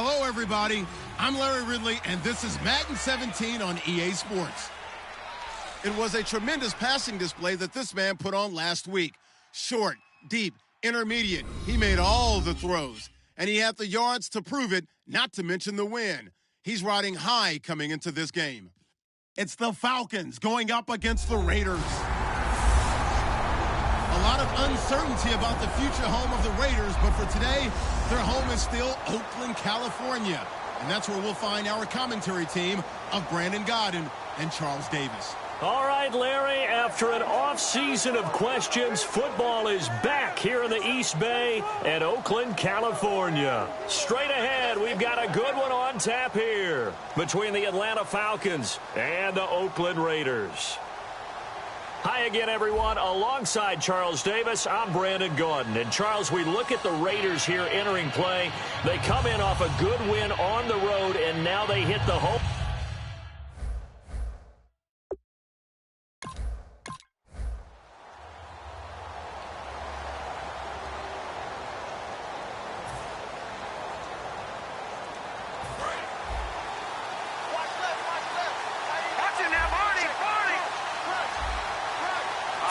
Hello, everybody. I'm Larry Ridley, and this is Madden 17 on EA Sports. It was a tremendous passing display that this man put on last week. Short, deep, intermediate. He made all the throws, and he had the yards to prove it, not to mention the win. He's riding high coming into this game. It's the Falcons going up against the Raiders. A lot of uncertainty about the future home of the Raiders, but for today, their home is still Oakland, California. And that's where we'll find our commentary team of Brandon Godden and Charles Davis. All right, Larry, after an off-season of questions, football is back here in the East Bay at Oakland, California. Straight ahead, we've got a good one on tap here between the Atlanta Falcons and the Oakland Raiders. Hi again, everyone. Alongside Charles Davis, I'm Brandon Gaudin. And, Charles, we look at the Raiders here entering play. They come in off a good win on the road, and now they hit the home.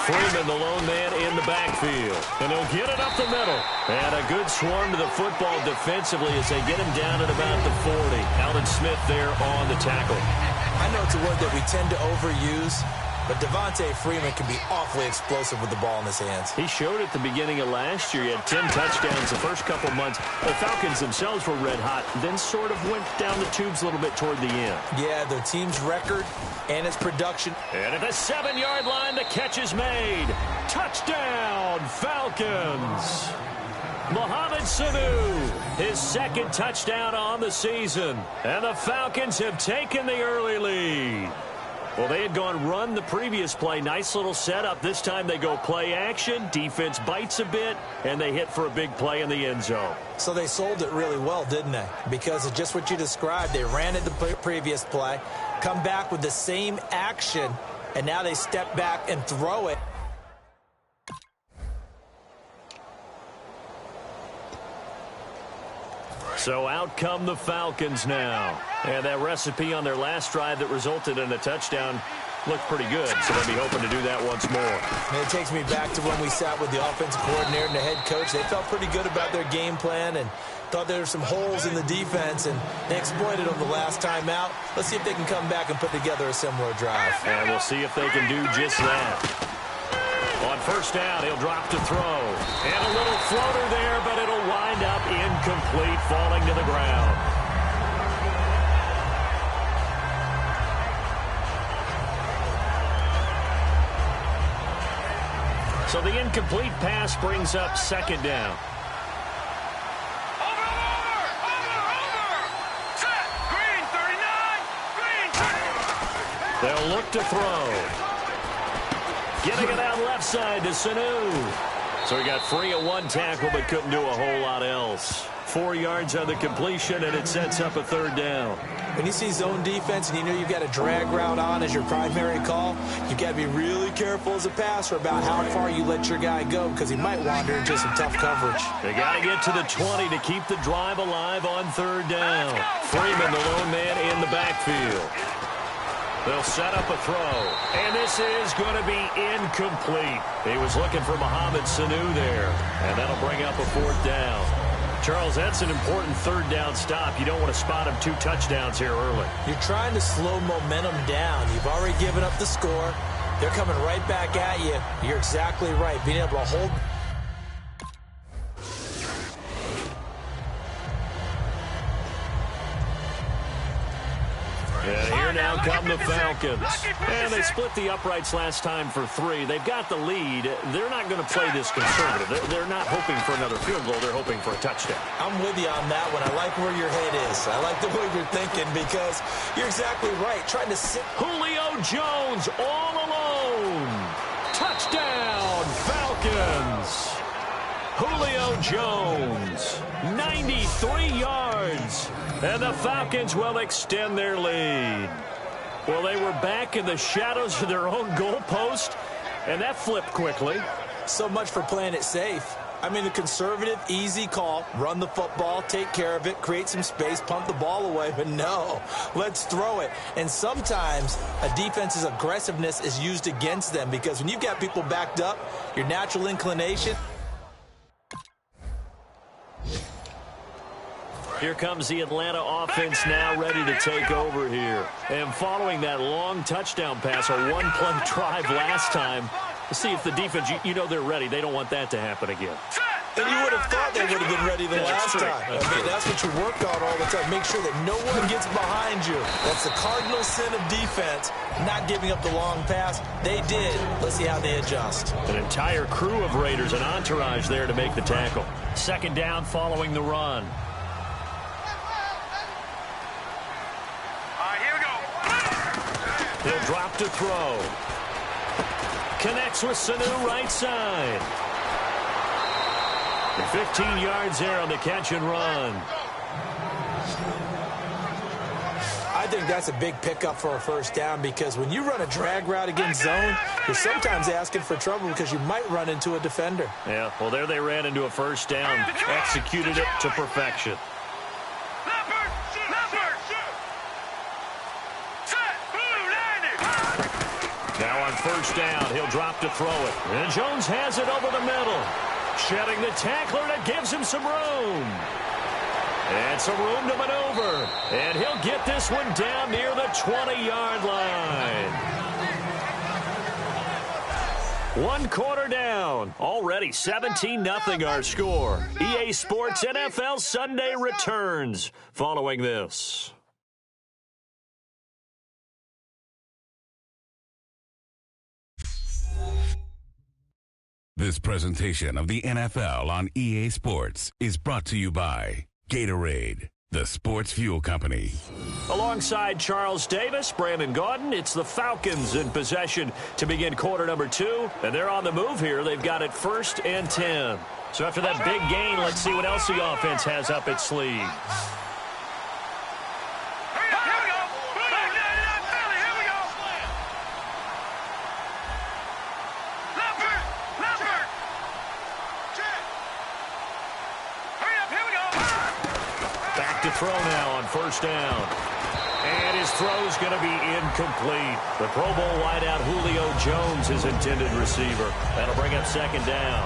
Freeman, the lone man in the backfield. And he'll get it up the middle. And a good swarm to the football defensively as they get him down at about the 40. Alden Smith there on the tackle. I know it's a word that we tend to overuse, but Devontae Freeman can be awfully explosive with the ball in his hands. He showed at the beginning of last year. He had 10 touchdowns the first couple months. The Falcons themselves were red hot, then sort of went down the tubes a little bit toward the end. Yeah, their team's record and its production. And at the 7-yard line, the catch is made. Touchdown, Falcons. Mohamed Sanu, his second touchdown on the season. And the Falcons have taken the early lead. Well, they had gone run the previous play. Nice little setup. This time they go play action. Defense bites a bit, and they hit for a big play in the end zone. So they sold it really well, didn't they? Because of just what you described. They ran it the previous play, come back with the same action, and now they step back and throw it. So out come the Falcons now. And that recipe on their last drive that resulted in a touchdown looked pretty good. So they'll be hoping to do that once more. And it takes me back to when we sat with the offensive coordinator and the head coach. They felt pretty good about their game plan and thought there were some holes in the defense, and they exploited them the last time out. Let's see if they can come back and put together a similar drive. And we'll see if they can do just that. On first down, he'll drop to throw. And a little floater there, but it'll wind up incomplete, falling to the ground. So the incomplete pass brings up second down. Set. Green, 39. Green. They'll look to throw. Getting it out left side to Sanu. So he got free of one tackle but couldn't do a whole lot else. 4 yards on the completion, and it sets up a third down. When you see zone defense and you know you've got a drag route on as your primary call, you've got to be really careful as a passer about how far you let your guy go because he might wander into some tough coverage. They got to get to the 20 to keep the drive alive on third down. Freeman, the lone man in the backfield. They'll set up a throw, and this is going to be incomplete. He was looking for Mohamed Sanu there, and that'll bring up a fourth down. Charles, that's an important third down stop. You don't want to spot him 2 touchdowns here early. You're trying to slow momentum down. You've already given up the score. They're coming right back at you. You're exactly right. Being able to hold. And here now come the Falcons. And they split the uprights last time for 3. They've got the lead. They're not going to play this conservative. They're not hoping for another field goal. They're hoping for a touchdown. I'm with you on that one. I like where your head is. I like the way you're thinking because you're exactly right. Trying to sit. Julio Jones all alone. Touchdown, Falcons. Julio Jones, 93 yards. And the Falcons will extend their lead. Well, they were back in the shadows of their own goalpost, and that flipped quickly. So much for playing it safe. I mean, a conservative, easy call, run the football, take care of it, create some space, punt the ball away, but no, let's throw it. And sometimes a defense's aggressiveness is used against them because when you've got people backed up, your natural inclination. Here comes the Atlanta offense now ready to take over here. And following that long touchdown pass, a one-play drive last time, to see if the defense, you know they're ready. They don't want that to happen again. And you would have thought they would have been ready the last time. That's what you work on all the time. Make sure that no one gets behind you. That's the cardinal sin of defense, not giving up the long pass. They did. Let's see how they adjust. An entire crew of Raiders, an entourage there to make the tackle. Second down following the run. He'll drop to throw. Connects with Sanu right side. 15 yards there on the catch and run. I think that's a big pickup for a first down because when you run a drag route against zone, you're sometimes asking for trouble because you might run into a defender. Yeah, well, there they ran into a first down, executed it to perfection. Now on first down, he'll drop to throw it. And Jones has it over the middle. Shedding the tackler that gives him some room. And some room to maneuver. And he'll get this one down near the 20-yard line. 1 quarter down. Already 17-0 our score. EA Sports NFL Sunday returns following this. This presentation of the NFL on EA Sports is brought to you by Gatorade, the sports fuel company. Alongside Charles Davis, Brandon Gaudin, it's the Falcons in possession to begin quarter number 2. And they're on the move here. They've got it 1st and 10. So after that big gain, let's see what else the offense has up its sleeve. Throw now on first down. And his throw's going to be incomplete. The Pro Bowl wideout Julio Jones, his intended receiver. That'll bring up second down.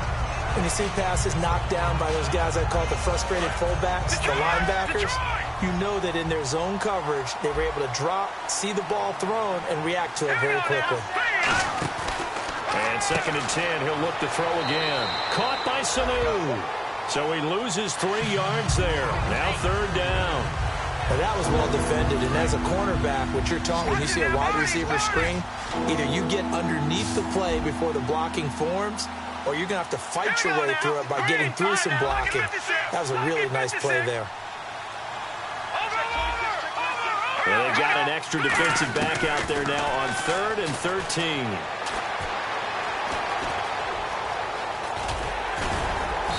When you see passes knocked down by those guys I call the frustrated fullbacks, the linebackers, you know that in their zone coverage, they were able to drop, see the ball thrown, and react to it very quickly. And 2nd and 10, he'll look to throw again. Caught by Sanu. So he loses 3 yards there. Now 3rd down. Well, that was well defended. And as a cornerback, what you're taught when you see a wide receiver screen, either you get underneath the play before the blocking forms, or you're going to have to fight your way through it by getting through some blocking. That was a really nice play there. Well, they've got an extra defensive back out there now on 3rd and 13.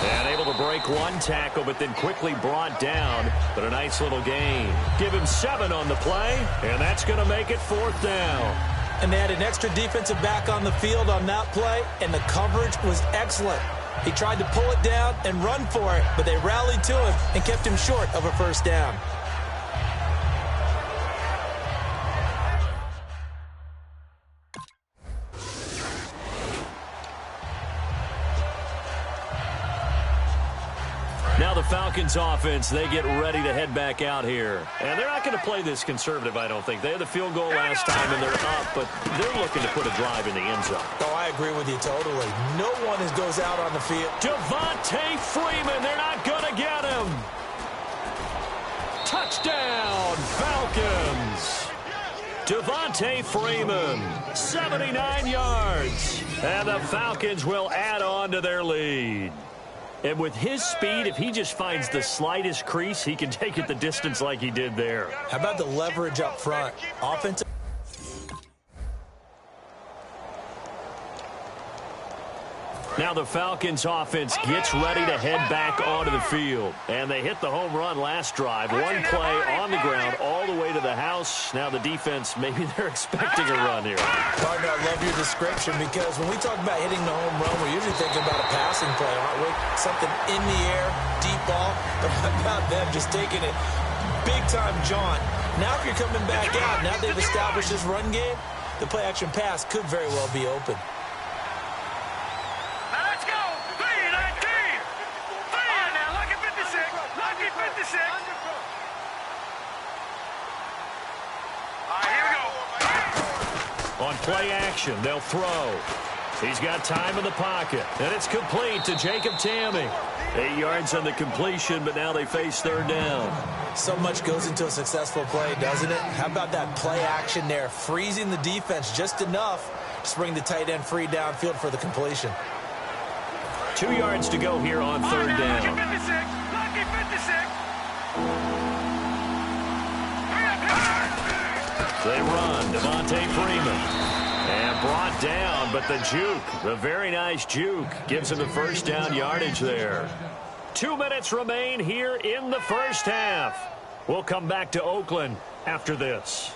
And able to break 1 tackle, but then quickly brought down. But a nice little gain. Give him 7 on the play, and that's going to make it 4th down. And they had an extra defensive back on the field on that play, and the coverage was excellent. He tried to pull it down and run for it, but they rallied to him and kept him short of a first down. Now the Falcons offense, they get ready to head back out here. And they're not going to play this conservative, I don't think. They had the field goal last time, and they're up, but they're looking to put a drive in the end zone. Oh, I agree with you totally. No one goes out on the field. Devontae Freeman, they're not going to get him. Touchdown, Falcons. Devontae Freeman, 79 yards. And the Falcons will add on to their lead. And with his speed, if he just finds the slightest crease, he can take it the distance like he did there. How about the leverage up front? Offensive. Now the Falcons offense gets ready to head back onto the field. And they hit the home run last drive. 1 play on the ground all the way to the house. Now the defense, maybe they're expecting a run here. Partner, I love your description because when we talk about hitting the home run, we're usually thinking about a passing play, aren't we? Something in the air, deep ball. But how about them just taking it big-time jaunt? Now if you're coming back out, now they've established this run game, the play-action pass could very well be open. Now let's go. 3-19. Fire now. Lucky 56. Lucky 56. All right, here we go. On play action, they'll throw. He's got time in the pocket, and it's complete to Jacob Tamme. 8 yards on the completion, but now they face third down. So much goes into a successful play, doesn't it? How about that play action there, freezing the defense just enough to bring the tight end free downfield for the completion. 2 yards to go here on third down. Lucky 56. Lucky 56. They run. Devontae Freeman. And brought down, but the juke, the very nice juke, gives him the first down yardage there. 2 minutes remain here in the first half. We'll come back to Oakland after this.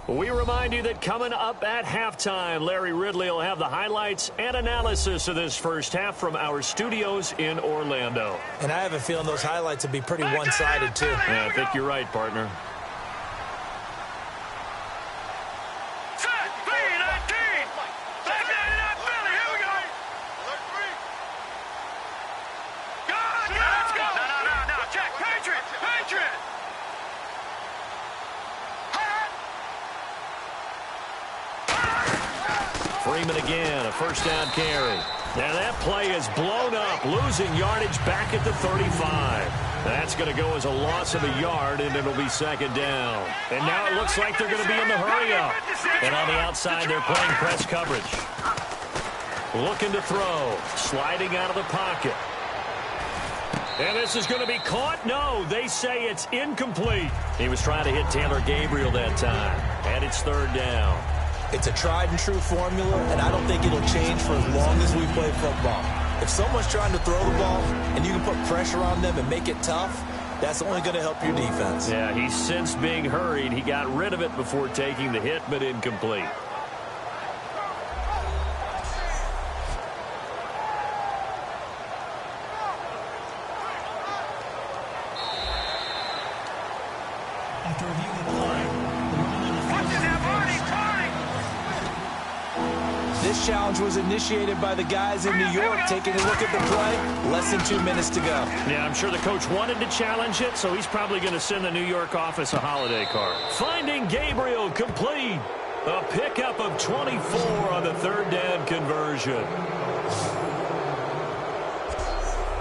We remind you that coming up at halftime, Larry Ridley will have the highlights and analysis of this first half from our studios in Orlando. And I have a feeling those highlights will be pretty one-sided, too. Yeah, I think you're right, partner. Set. 3-19. Back 99 Philly. Here we go. Alert 3. God, let's go. No. Check. Patriot. Freeman again, a first down carry. Now that play is blown up, losing yardage back at the 35. That's going to go as a loss of a yard, and it'll be second down. And now it looks like they're going to be in the hurry-up. And on the outside, they're playing press coverage. Looking to throw, sliding out of the pocket. And this is going to be caught. No, they say it's incomplete. He was trying to hit Taylor Gabriel that time. And it's third down. It's a tried-and-true formula, and I don't think it'll change for as long as we play football. If someone's trying to throw the ball and you can put pressure on them and make it tough, that's only going to help your defense. Yeah, he's since being hurried. He got rid of it before taking the hit, but incomplete. After reviewing the play, this challenge was initiated by the guys in New York. Taking a look at the play, less than 2 minutes to go. Yeah, I'm sure the coach wanted to challenge it, so he's probably going to send the New York office a holiday card. Finding Gabriel complete. A pickup of 24 on the third down conversion.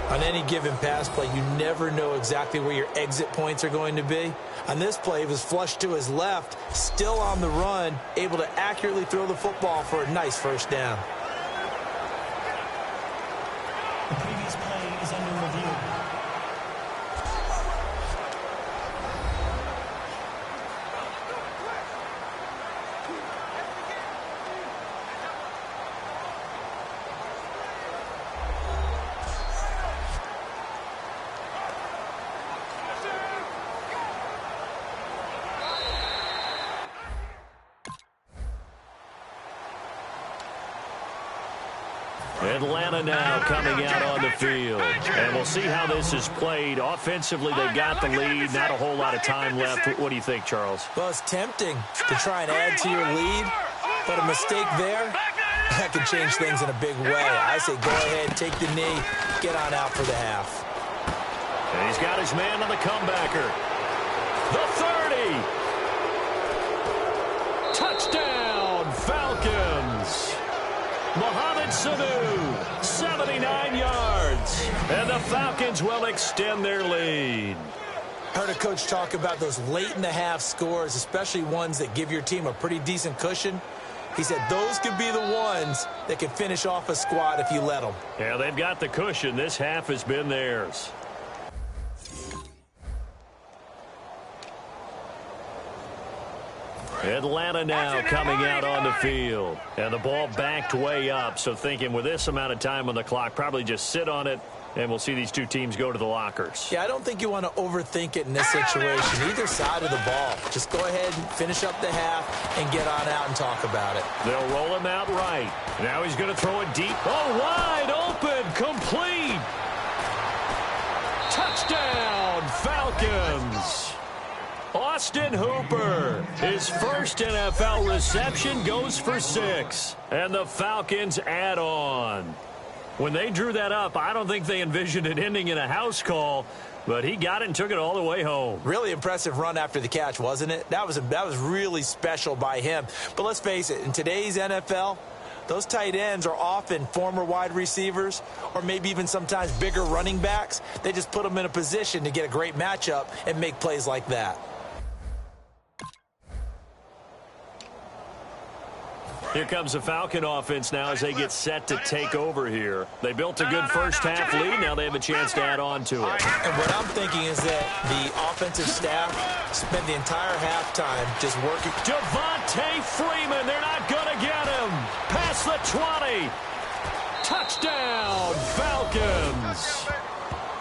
On any given pass play, you never know exactly where your exit points are going to be. On this play, it was flushed to his left, still on the run, able to accurately throw the football for a nice first down. the previous play is under review. Atlanta now coming out on the field. And we'll see how this is played. Offensively, they got the lead. Not a whole lot of time left. What do you think, Charles? Well, it's tempting to try and add to your lead, but a mistake there, that can change things in a big way. I say go ahead, take the knee, get on out for the half. And he's got his man on the comebacker. The 30. Touchdown, Falcons. Mohamed Sanu, 79 yards. And the Falcons will extend their lead. Heard a coach talk about those late-in-the-half scores, especially ones that give your team a pretty decent cushion. He said those could be the ones that can finish off a squad if you let them. Yeah, they've got the cushion. This half has been theirs. Atlanta now coming out on the field. And the ball backed way up. So thinking with this amount of time on the clock, probably just sit on it. And we'll see these two teams go to the lockers. Yeah, I don't think you want to overthink it in this situation. Either side of the ball. Just go ahead and finish up the half and get on out and talk about it. They'll roll him out right. Now he's going to throw it deep. Oh, wide open. Complete. Touchdown, Falcons. Austin Hooper, his first NFL reception, goes for 6. And the Falcons add on. When they drew that up, I don't think they envisioned it ending in a house call, but he got it and took it all the way home. Really impressive run after the catch, wasn't it? That was really special by him. But let's face it, in today's NFL, those tight ends are often former wide receivers or maybe even sometimes bigger running backs. They just put them in a position to get a great matchup and make plays like that. Here comes the Falcon offense now as they get set to take over here. They built a good first half lead. Now they have a chance to add on to it. And what I'm thinking is that the offensive staff spent the entire halftime just working. Devontae Freeman, they're not going to get him. Past the 20. Touchdown, Falcons.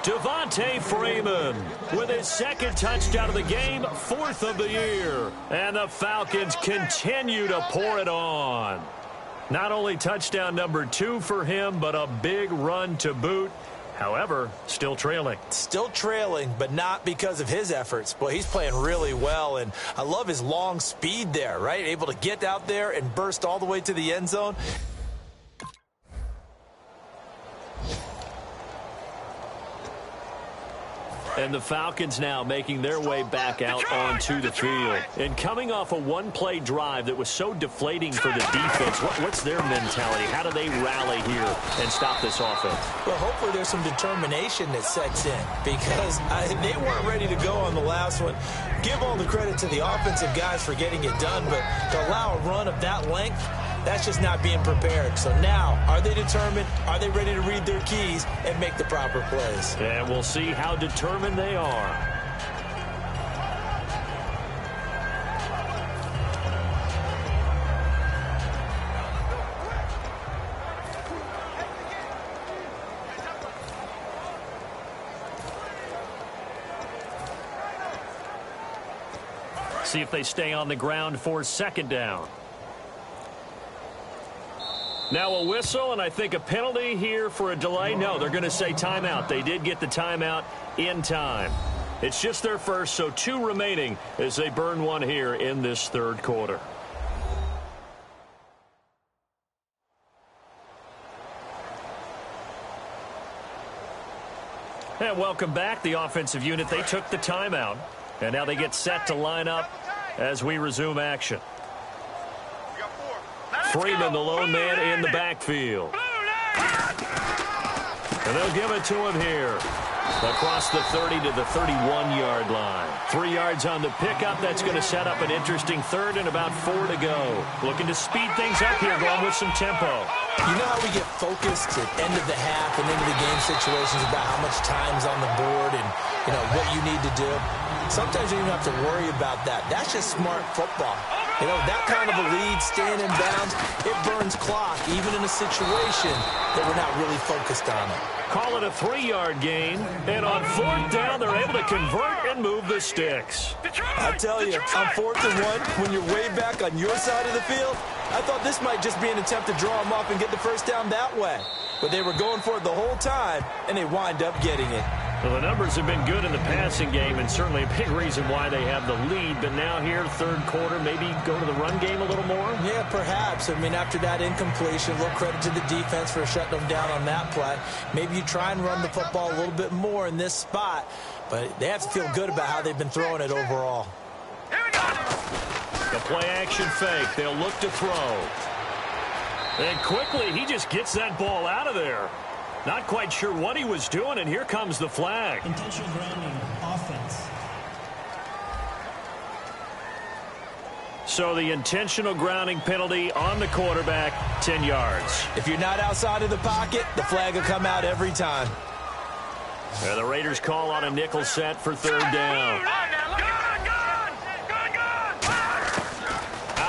Devontae Freeman with his second touchdown of the game, 4th of the year. And the Falcons continue to pour it on. Not only touchdown number 2 for him, but a big run to boot. However, still trailing. Still trailing, but not because of his efforts. Boy, he's playing really well, and I love his long speed there, right? Able to get out there and burst all the way to the end zone. And the Falcons now making their way back out onto the field. And coming off a one-play drive that was so deflating for the defense, what's their mentality? How do they rally here and stop this offense? Well, hopefully there's some determination that sets in because they weren't ready to go on the last one. Give all the credit to the offensive guys for getting it done, but to allow a run of that length, that's just not being prepared. So now, are they determined? Are they ready to read their keys and make the proper plays? And we'll see how determined they are. See if they stay on the ground for second down. Now a whistle, and I think a penalty here for a delay. No, they're going to say timeout. They did get the timeout in time. It's just their first, so 2 remaining as they burn one here in this third quarter. And welcome back. The offensive unit, they took the timeout, and now they get set to line up as we resume action. Freeman, the lone man in the backfield. And they'll give it to him here. Across the 30 to the 31-yard line. 3 yards on the pickup. That's going to set up an interesting third and about 4 to go. Looking to speed things up here, going with some tempo. You know how we get focused at end of the half and into the game situations about how much time's on the board and, you know, what you need to do? Sometimes you don't have to worry about that. That's just smart football. You know, that kind of a lead, staying in bounds, it burns clock, even in a situation that we're not really focused on it. Call it a 3-yard gain, and on 4th down, they're able to convert and move the sticks. I tell you, on 4th and 1, when you're way back on your side of the field, I thought this might just be an attempt to draw them up and get the first down that way. But they were going for it the whole time, and they wind up getting it. Well, the numbers have been good in the passing game, and certainly a big reason why they have the lead. But now here, third quarter, maybe go to the run game a little more? Yeah, perhaps. I mean, after that incompletion, a little credit to the defense for shutting them down on that play. Maybe you try and run the football a little bit more in this spot, but they have to feel good about how they've been throwing it overall. The play-action fake. They'll look to throw. And quickly, he just gets that ball out of there. Not quite sure what he was doing, and here comes the flag. Intentional grounding, offense. So the intentional grounding penalty on the quarterback, 10 yards. If you're not outside of the pocket, the flag will come out every time. And the Raiders call on a nickel set for 3rd down.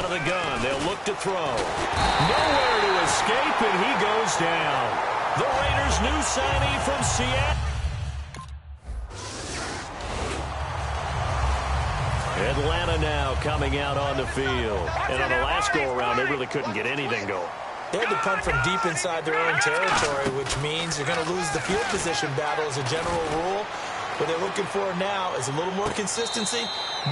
of the gun. They'll look to throw. Nowhere to escape, and he goes down. The Raiders' new signee from Seattle. Atlanta now coming out on the field. And on the last go-around, they really couldn't get anything going. They had to punt from deep inside their own territory, which means you're going to lose the field position battle as a general rule. What they're looking for now is a little more consistency,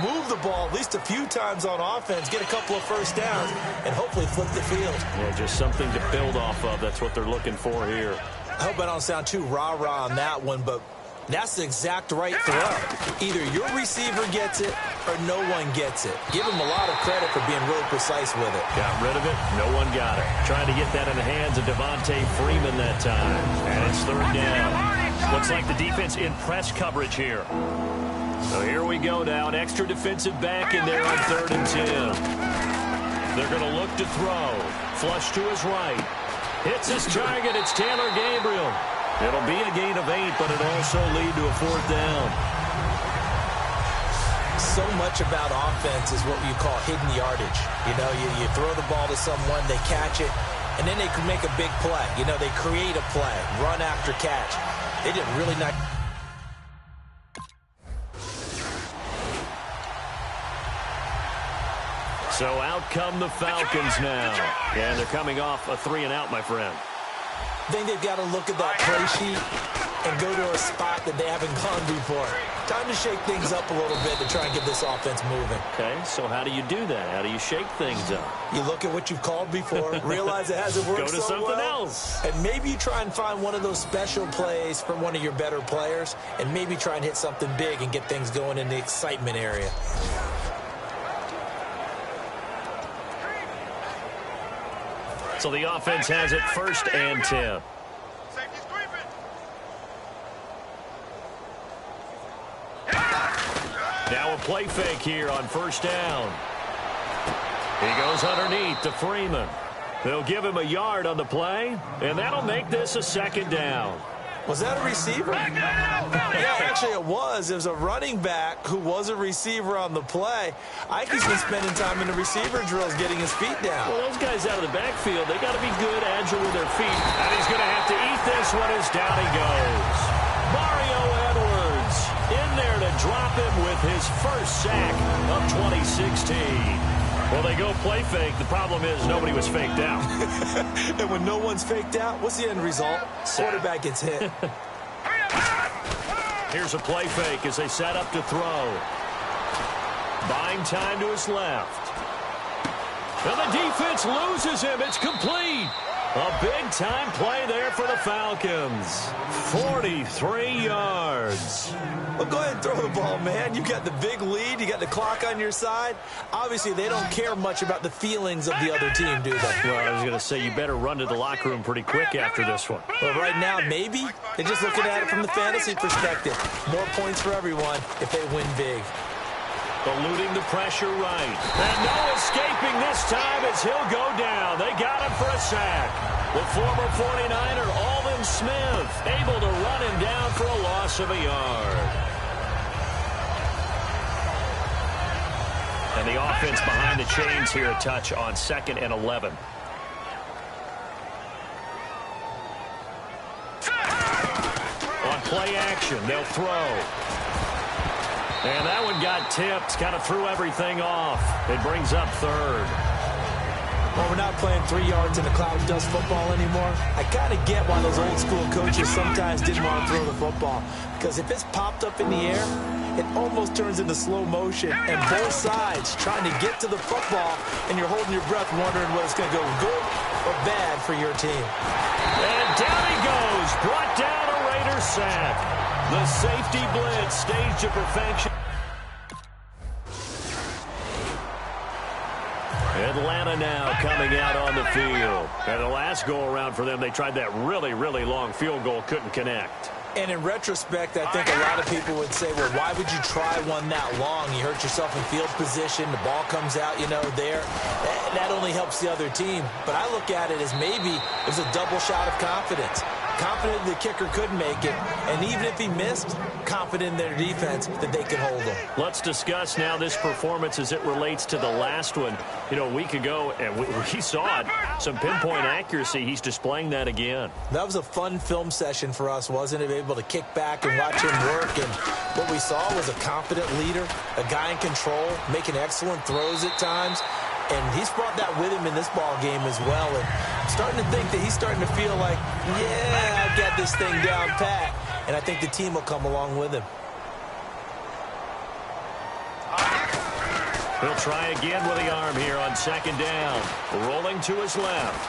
move the ball at least a few times on offense, get a couple of first downs, and hopefully flip the field. Yeah, just something to build off of. That's what they're looking for here. I hope I don't sound too rah-rah on that one, but that's the exact right throw. Either your receiver gets it or no one gets it. Give him a lot of credit for being really precise with it. Got rid of it. No one got it. Trying to get that in the hands of Devontae Freeman that time. And it's third down. Looks like the defense in press coverage here. So here we go now. An extra defensive back in there on 3rd and 10. They're going to look to throw. Flush to his right. Hits his target. It's Taylor Gabriel. It'll be a gain of 8, but it'll also lead to a 4th down. So much about offense is what you call hidden yardage. You know, you throw the ball to someone, they catch it, and then they can make a big play. You know, they create a play, run after catch. They did really not. So out come the Falcons now. And they're coming off a 3-and-out, my friend. I think they've got to look at that play sheet and go to a spot that they haven't gone before. Time to shake things up a little bit to try and get this offense moving. Okay, so how do you do that? How do you shake things up? You look at what you've called before, realize it hasn't worked Go to so something well, else. and maybe you try and find one of those special plays from one of your better players, and maybe try and hit something big and get things going in the excitement area. So the offense has it 1st and 10. Now a play fake here on 1st down. He goes underneath to Freeman. They'll give him a yard on the play, and that'll make this a 2nd down. Was that a receiver? Yeah, actually it was. It was a running back who was a receiver on the play. Ike's been spending time in the receiver drills getting his feet down. Well, those guys out of the backfield, they got to be good, agile with their feet. And he's going to have to eat this one as down he goes. Mario Edwards in there to drop him with his first sack of 2016. Well, they go play fake. The problem is nobody was faked out. And when no one's faked out, what's the end result? Quarterback gets hit. Here's a play fake as they set up to throw. Buying time to his left. And the defense loses him. It's complete. A big-time play there for the Falcons. 43 yards. Well, go ahead and throw the ball, man. You got the big lead. You got the clock on your side. Obviously, they don't care much about the feelings of the other team, do they? Well, I was going to say, you better run to the locker room pretty quick after this one. Well, right now, maybe. They're just looking at it from the fantasy perspective. More points for everyone if they win big. Eluding the pressure right. And no escaping this time as he'll go down. They got him for a sack. The former 49er, Aldon Smith, able to run him down for a loss of a yard. And the offense behind the chains here a touch on 2nd and 11. On play action, they'll throw. And that one got tipped, kind of threw everything off. It brings up 3rd. Well, we're not playing 3 yards in the cloud of dust football anymore. I kind of get why those old school coaches sometimes didn't want to throw the football. Because if it's popped up in the air, it almost turns into slow motion. And both sides trying to get to the football, and you're holding your breath wondering whether it's going to go good or bad for your team. And down he goes. Brought down a Raider sack. The safety blitz staged to perfection. Atlanta now coming out on the field. And the last go-around for them, they tried that really, really long field goal, couldn't connect. And in retrospect, I think a lot of people would say, well, why would you try one that long? You hurt yourself in field position. The ball comes out, there. That only helps the other team. But I look at it as maybe it was a double shot of confidence. confident the kicker could make it, and even if he missed, confident in their defense that they could hold him. Let's discuss now this performance as it relates to the last one. You know, a week ago, and we saw it, some pinpoint accuracy. He's displaying that again. That was a fun film session for us, wasn't it? Able to kick back and watch him work, and what we saw was a confident leader, a guy in control, making excellent throws at times. And he's brought that with him in this ball game as well. And I'm starting to think that he's starting to feel like, yeah, I've got this thing down pat. And I think the team will come along with him. He'll try again with the arm here on second down. Rolling to his left.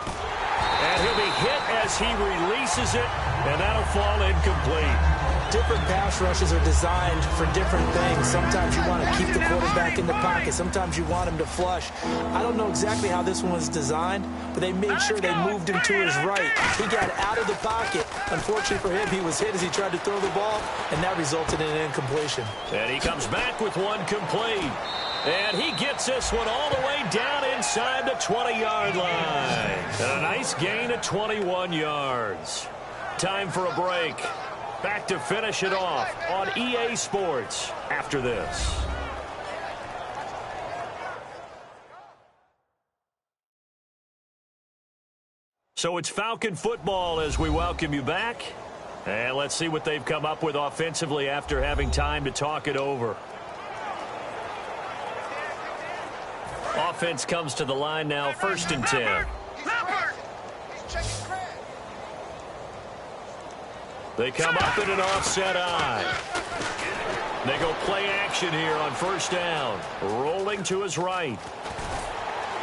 And he'll be hit as he releases it, and that'll fall incomplete. Different pass rushes are designed for different things. Sometimes you want to keep the quarterback in the pocket. Sometimes you want him to flush. I don't know exactly how this one was designed, but they made sure they moved him to his right. He got out of the pocket. Unfortunately for him, he was hit as he tried to throw the ball, and that resulted in an incompletion. And he comes back with one complete. And he gets this one all the way down inside the 20-yard line. And a nice gain of 21 yards. Time for a break. Back to finish it off on EA Sports after this. So it's Falcon football as we welcome you back. And let's see what they've come up with offensively after having time to talk it over. Offense comes to the line now, 1st and 10. They come up in an offset eye. They go play action here on 1st down. Rolling to his right.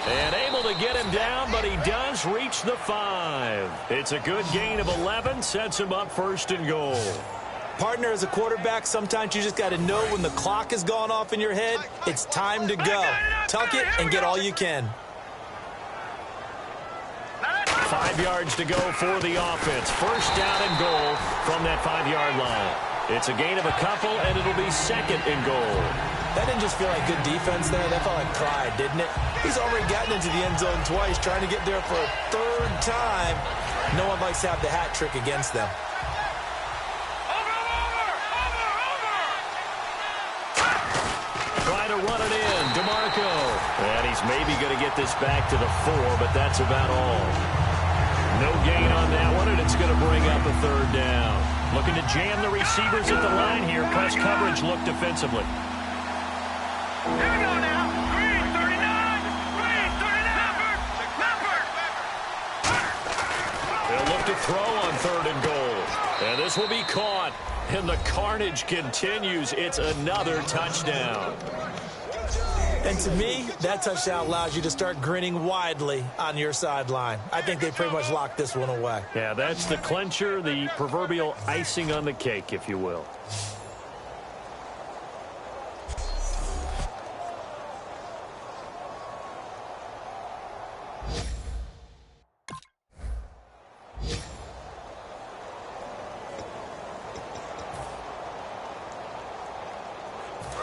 And able to get him down, but he does reach the 5. It's a good gain of 11, sets him up 1st and goal. Partner, as a quarterback, sometimes you just got to know when the clock has gone off in your head, it's time to go. Tuck it and get all you can. 5 yards to go for the offense. 1st down and goal from that 5-yard line. It's a gain of a couple, and it'll be 2nd and goal. That didn't just feel like good defense there. That felt like pride, didn't it? He's already gotten into the end zone twice, trying to get there for a 3rd time. No one likes to have the hat trick against them. Try to run it in. DeMarco. And he's maybe going to get this back to the 4, but that's about all. No gain on that one, and it's going to bring up a 3rd down. Looking to jam the receivers at the line here. Press coverage look defensively. Here we go now. Green 39. Green 39. They'll look to throw on 3rd and goal. And this will be caught. And the carnage continues. It's another touchdown. And to me, that touchdown allows you to start grinning widely on your sideline. I think they pretty much locked this one away. Yeah, that's the clincher, the proverbial icing on the cake, if you will.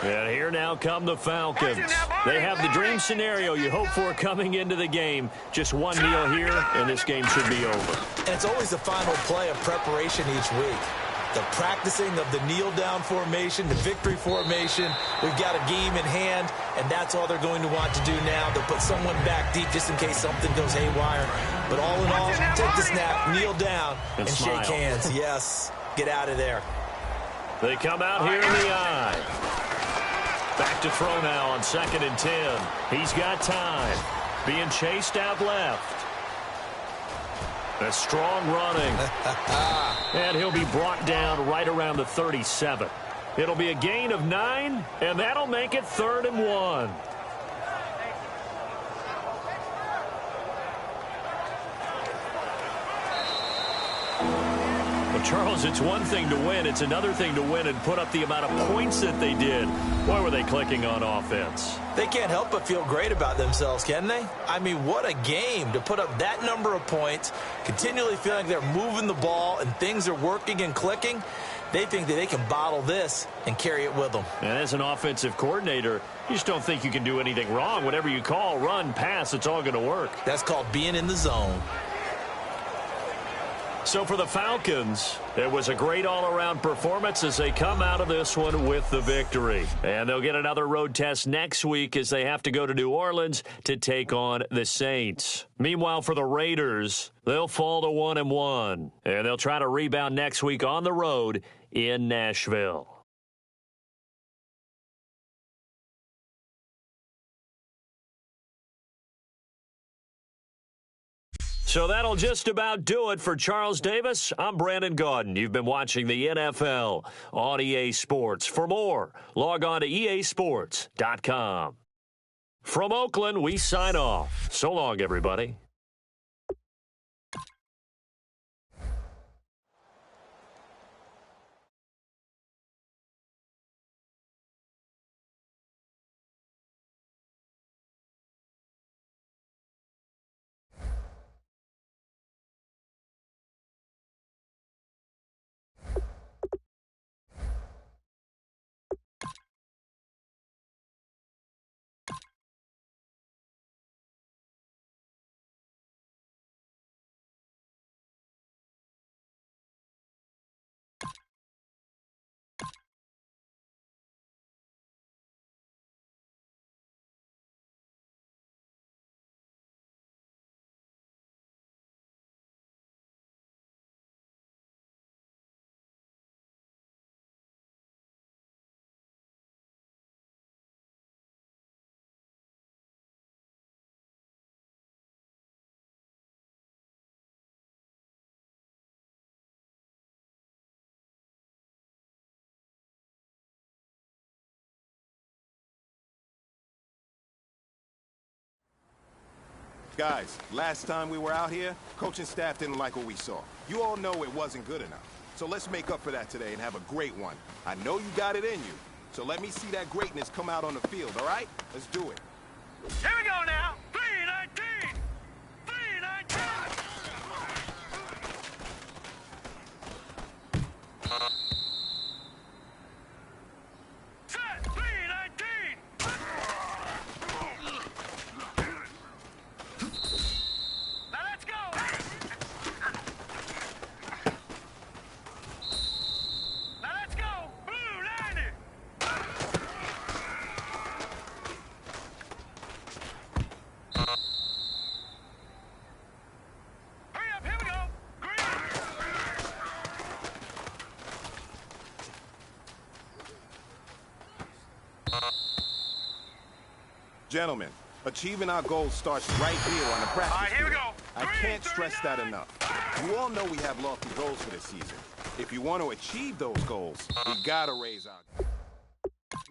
And here now come the Falcons. They have the dream scenario you hope for coming into the game. Just one kneel here, and this game should be over. And it's always the final play of preparation each week. The practicing of the kneel-down formation, the victory formation. We've got a game in hand, and that's all they're going to want to do now. They'll put someone back deep just in case something goes haywire. But all in all, take the snap, kneel down, and shake hands. Yes, get out of there. They come out here in the eye. Back to throw now on 2nd and 10. He's got time. Being chased out left. A strong running. And he'll be brought down right around the 37. It'll be a gain of 9, and that'll make it 3rd and 1. Well, Charles, it's one thing to win. It's another thing to win and put up the amount of points that they did. Why were they clicking on offense? They can't help but feel great about themselves, can they? I mean, what a game to put up that number of points, continually feeling like they're moving the ball and things are working and clicking. They think that they can bottle this and carry it with them. And as an offensive coordinator, You just don't think you can do anything wrong. Whatever you call, run, pass, it's all going to work. That's called being in the zone. So for the Falcons, it was a great all-around performance as they come out of this one with the victory. And they'll get another road test next week as they have to go to New Orleans to take on the Saints. Meanwhile, for the Raiders, they'll fall to 1-1, and they'll try to rebound next week on the road in Nashville. So that'll just about do it for Charles Davis. I'm Brandon Gaudin. You've been watching the NFL on EA Sports. For more, log on to easports.com. From Oakland, we sign off. So long, everybody. Guys, last time we were out here, coaching staff didn't like what we saw. You all know it wasn't good enough. So let's make up for that today and have a great one. I know you got it in you. So let me see that greatness come out on the field, all right? Let's do it. Here we go now. 3-19. 3-19. Set. 3-19. Now let's go. Now let's go. Blue 90. Hurry up, here we go. Green. Gentlemen, achieving our goals starts right here on the practice All right, here we field. go. I Green, can't stress that 39. enough. You all know we have lofty goals for this season. If you want to achieve those goals, we gotta raise our...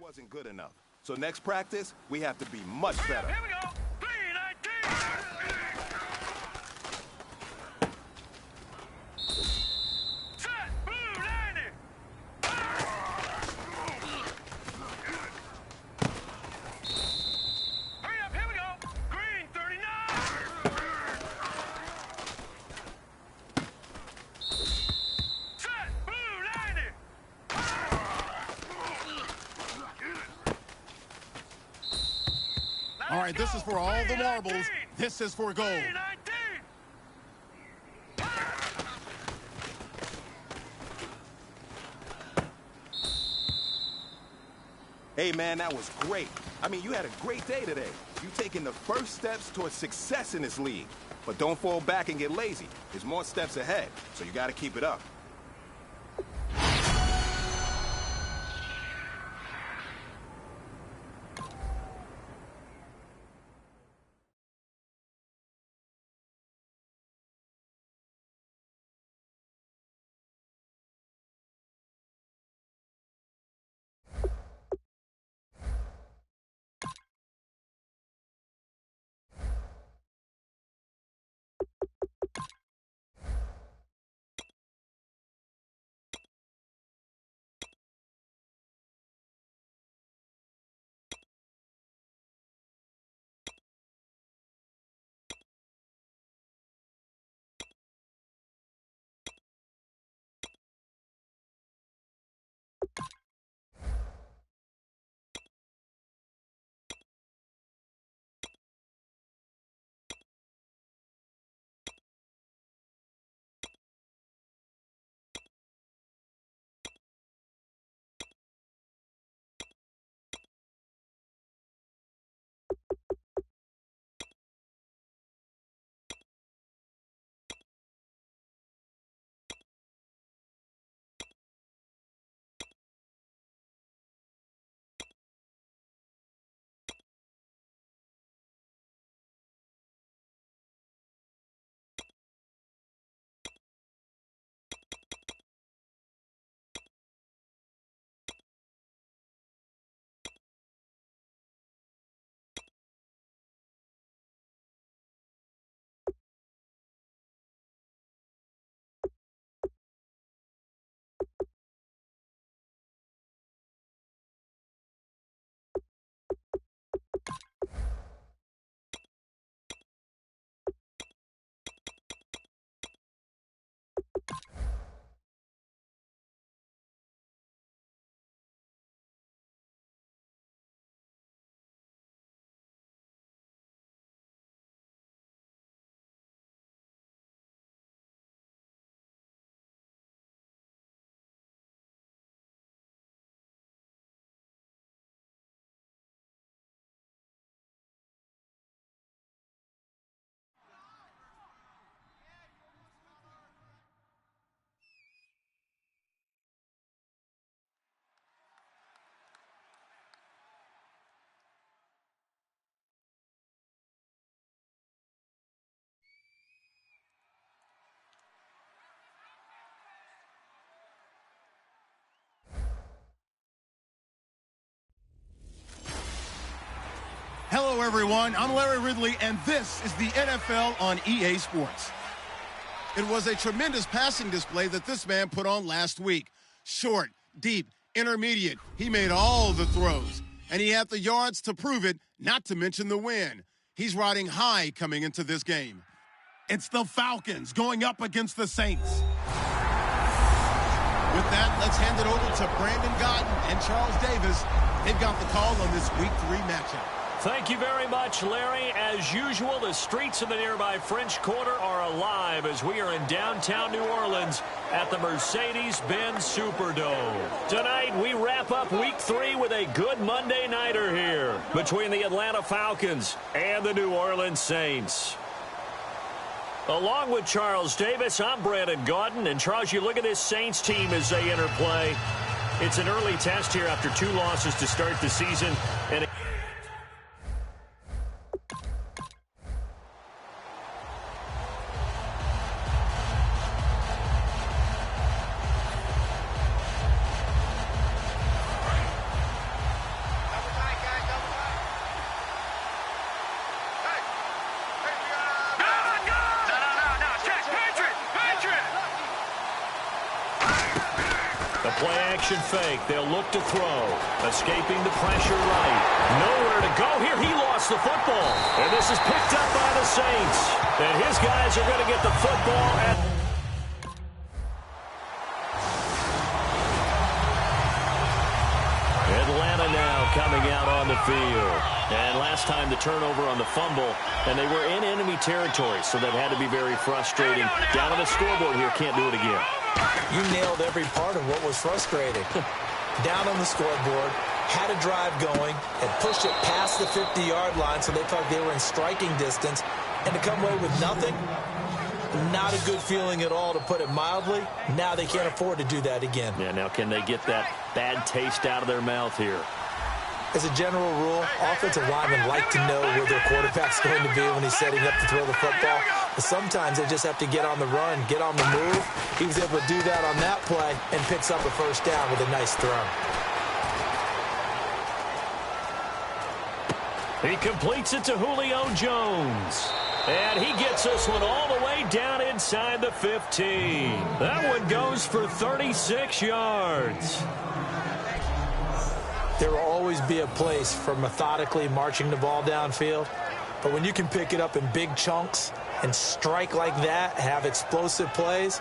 Wasn't good enough. So next practice, we have to be much Hurry up, better. here we go. 3-19. Set. Blue 90. Hurry up, here we go. Green 39. Set. Blue 90. All right, this is for all the marbles. This is for gold. 3-19. Hey, man, that was great. I mean, you had a great day today. You taking the first steps towards success in this league. But don't fall back and get lazy. There's more steps ahead, so you got to keep it up. Hello, everyone. I'm Larry Ridley, and this is the NFL on EA Sports. It was a tremendous passing display that this man put on last week. Short, deep, intermediate. He made all the throws, and he had the yards to prove it, not to mention the win. He's riding high coming into this game. It's the Falcons going up against the Saints. With that, let's hand it over to Brandon Gaudin and Charles Davis. They've got the call on this Week 3 matchup. Thank you very much, Larry. As usual, the streets of the nearby French Quarter are alive as we are in downtown New Orleans at the Mercedes-Benz Superdome. Tonight, we wrap up Week 3 with a good Monday nighter here between the Atlanta Falcons and the New Orleans Saints. Along with Charles Davis, I'm Brandon Gaudin. And, Charles, you look at this Saints team as they enter play. It's an early test here after 2 losses to start the season. And play-action fake. They'll look to throw. Escaping the pressure right. Nowhere to go here. He lost the football. And this is picked up by the Saints. And his guys are going to get the football at... Atlanta now coming out on the field. And last time the turnover on the fumble, and they were in enemy territory, so that had to be very frustrating. Down on the scoreboard here, can't do it again. You nailed every part of what was frustrating. Down on the scoreboard, had a drive going, and pushed it past the 50-yard line so they felt like they were in striking distance, and to come away with nothing, not a good feeling at all, to put it mildly. Now they can't afford to do that again. Yeah, now can they get that bad taste out of their mouth here? As a general rule, offensive linemen like to know where their quarterback's going to be when he's setting up to throw the football. But sometimes they just have to get on the run, get on the move. He was able to do that on that play and picks up a first down with a nice throw. He completes it to Julio Jones. And he gets this one all the way down inside the 15. That one goes for 36 yards. There will always be a place for methodically marching the ball downfield. But when you can pick it up in big chunks and strike like that, have explosive plays,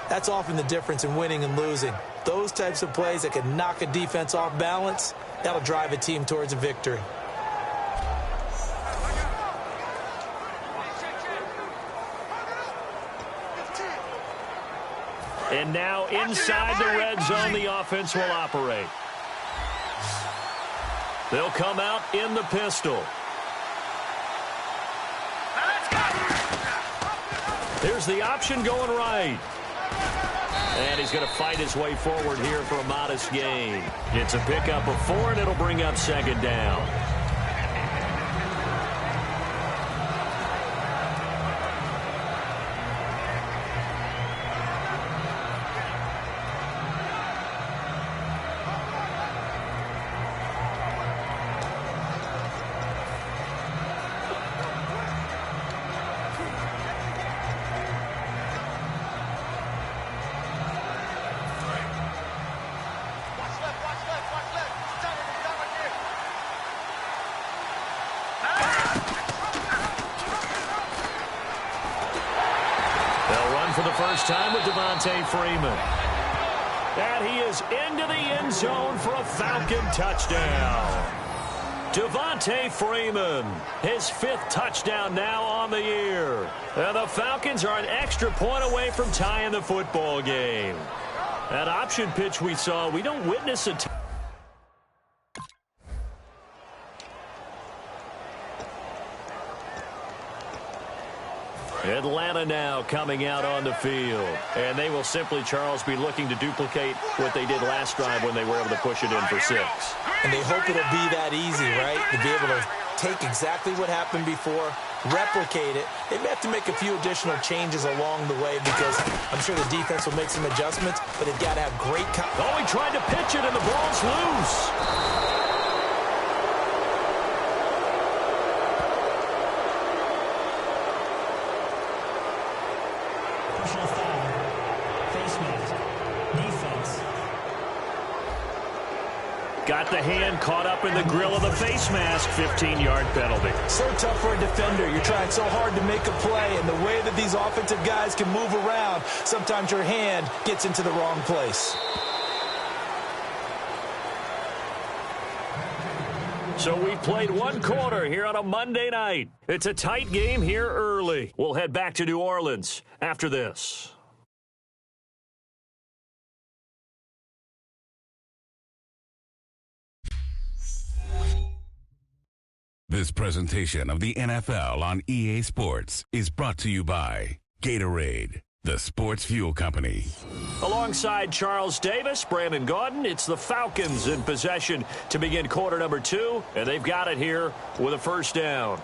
that's often the difference in winning and losing. Those types of plays that can knock a defense off balance, that'll drive a team towards a victory. And now inside the red zone, the offense will operate. They'll come out in the pistol. Here's the option going right. And he's going to fight his way forward here for a modest gain. It's a pickup of 4, and it'll bring up second down. For the first time with Devontae Freeman. And he is into the end zone for a Falcon touchdown. Devontae Freeman, his 5th touchdown now on the year. And the Falcons are an extra point away from tying the football game. That option pitch we saw, we don't witness a Atlanta now coming out on the field. And they will simply, Charles, be looking to duplicate what they did last drive when they were able to push it in for 6. And they hope it'll be that easy, right? To be able to take exactly what happened before, replicate it. They may have to make a few additional changes along the way because I'm sure the defense will make some adjustments, but they've got to have great... Oh, he tried to pitch it, and the ball's loose. Personal foul. Face mask. Defense. Got the hand caught up in the grill of the face mask. 15-yard penalty. So tough for a defender. You're trying so hard to make a play, and the way that these offensive guys can move around, sometimes your hand gets into the wrong place. So we played one quarter here on a Monday night. It's a tight game here early. We'll head back to New Orleans after this. This presentation of the NFL on EA Sports is brought to you by Gatorade, the sports fuel company. Alongside Charles Davis, Brandon Gaudin, it's the Falcons in possession to begin quarter number 2, and they've got it here with a first down.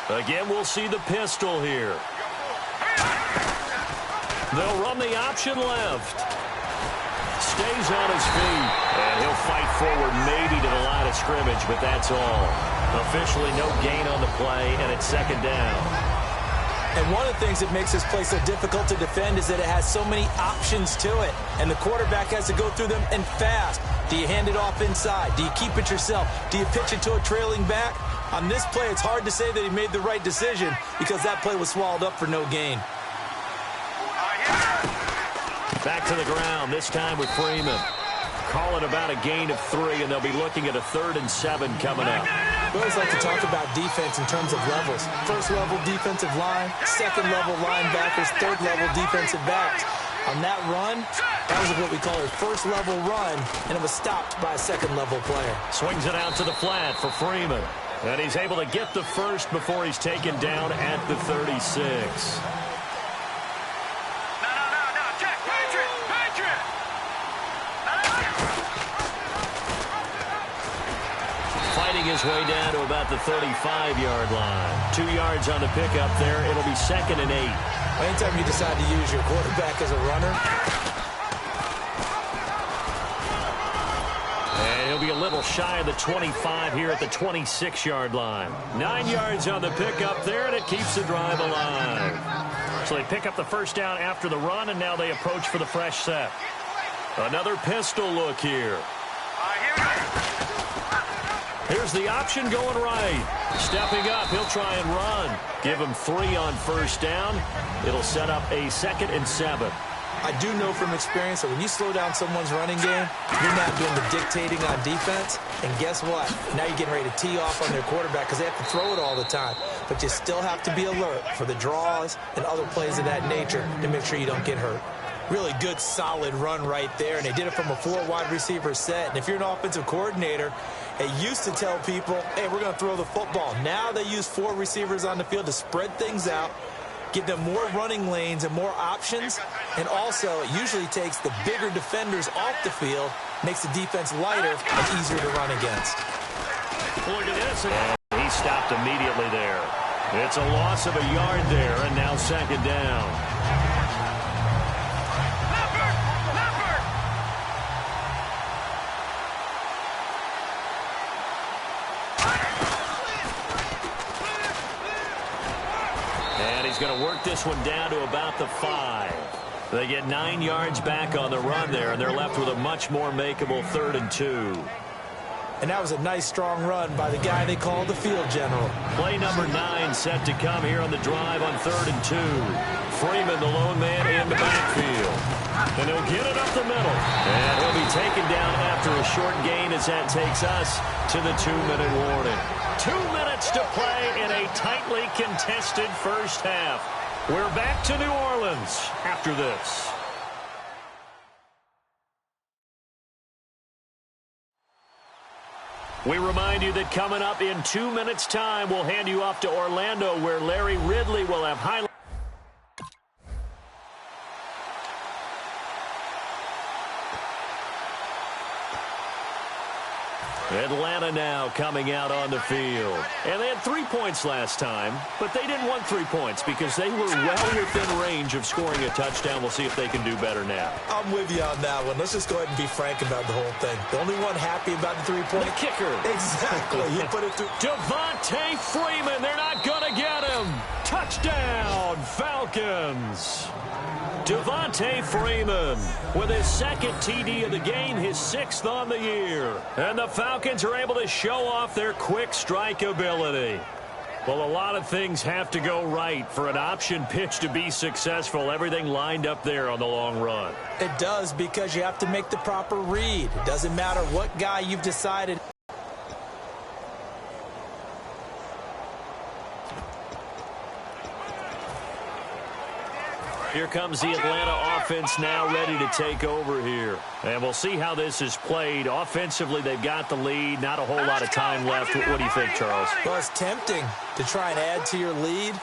Again, we'll see the pistol here. They'll run the option left. Stays on his feet, and he'll fight forward maybe to the line of scrimmage, but that's all. Officially no gain on the play, and it's second down. And one of the things that makes this play so difficult to defend is that it has so many options to it, and the quarterback has to go through them and fast. Do you hand it off inside? Do you keep it yourself? Do you pitch it to a trailing back? On this play, it's hard to say that he made the right decision because that play was swallowed up for no gain. Back to the ground, this time with Freeman. Call it about a gain of 3, and they'll be looking at a 3rd and 7 coming up. We always like to talk about defense in terms of levels. First level defensive line, second level linebackers, third level defensive backs. On that run, that was what we call a first level run, and it was stopped by a second level player. Swings it out to the flat for Freeman. And he's able to get the first before he's taken down at the 36. Fighting his way down to about the 35-yard line. 2 yards on the pickup there. It'll be 2nd and 8. Anytime you decide to use your quarterback as a runner. And he'll be a little shy of the 25 here at the 26-yard line. 9 yards on the pickup there, and it keeps the drive alive. So they pick up the first down after the run, and now they approach for the fresh set. Another pistol look here. Here's the option going right. Stepping up, he'll try and run. Give him 3 on first down. It'll set up a 2nd and 7. I do know from experience that when you slow down someone's running game, you're not doing the dictating on defense. And guess what? Now you're getting ready to tee off on their quarterback because they have to throw it all the time. But you still have to be alert for the draws and other plays of that nature to make sure you don't get hurt. Really good, solid run right there, and they did it from a 4 wide receiver set. And if you're an offensive coordinator, they used to tell people, hey, we're going to throw the football. Now they use 4 receivers on the field to spread things out, give them more running lanes and more options, and also it usually takes the bigger defenders off the field, makes the defense lighter and easier to run against. Look at this. And he stopped immediately there. It's a loss of a yard there, and now 2nd down. Going to work this one down to about the 5. They get 9 yards back on the run there, and they're left with a much more makeable 3rd and 2. And that was a nice, strong run by the guy they called the field general. Play number 9 set to come here on the drive on 3rd and 2. Freeman, the lone man, in the backfield. And he'll get it up the middle. And he'll be taken down after a short gain as that takes us to the 2-minute warning. 2 minutes to play in a tightly contested first half. We're back to New Orleans after this. We remind you that coming up in 2 minutes' time, we'll hand you off to Orlando, where Larry Ridley will have highlights. Atlanta now coming out on the field. And they had 3 points last time, but they didn't want 3 points because they were well within range of scoring a touchdown. We'll see if they can do better now. I'm with you on that one. Let's just go ahead and be frank about the whole thing. The only one happy about the 3-point. The kicker. Exactly. He put it through. Devontae Freeman. They're not going to get him. Touchdown, Falcons. Devontae Freeman with his second TD of the game, his 6th on the year. And the Falcons are able to show off their quick strike ability. Well, a lot of things have to go right for an option pitch to be successful. Everything lined up there on the long run. It does, because you have to make the proper read. It doesn't matter what guy you've decided. Here comes the Atlanta offense now ready to take over here. And we'll see how this is played. Offensively, they've got the lead. Not a whole lot of time left. What do you think, Charles? Well, it's tempting to try and add to your lead,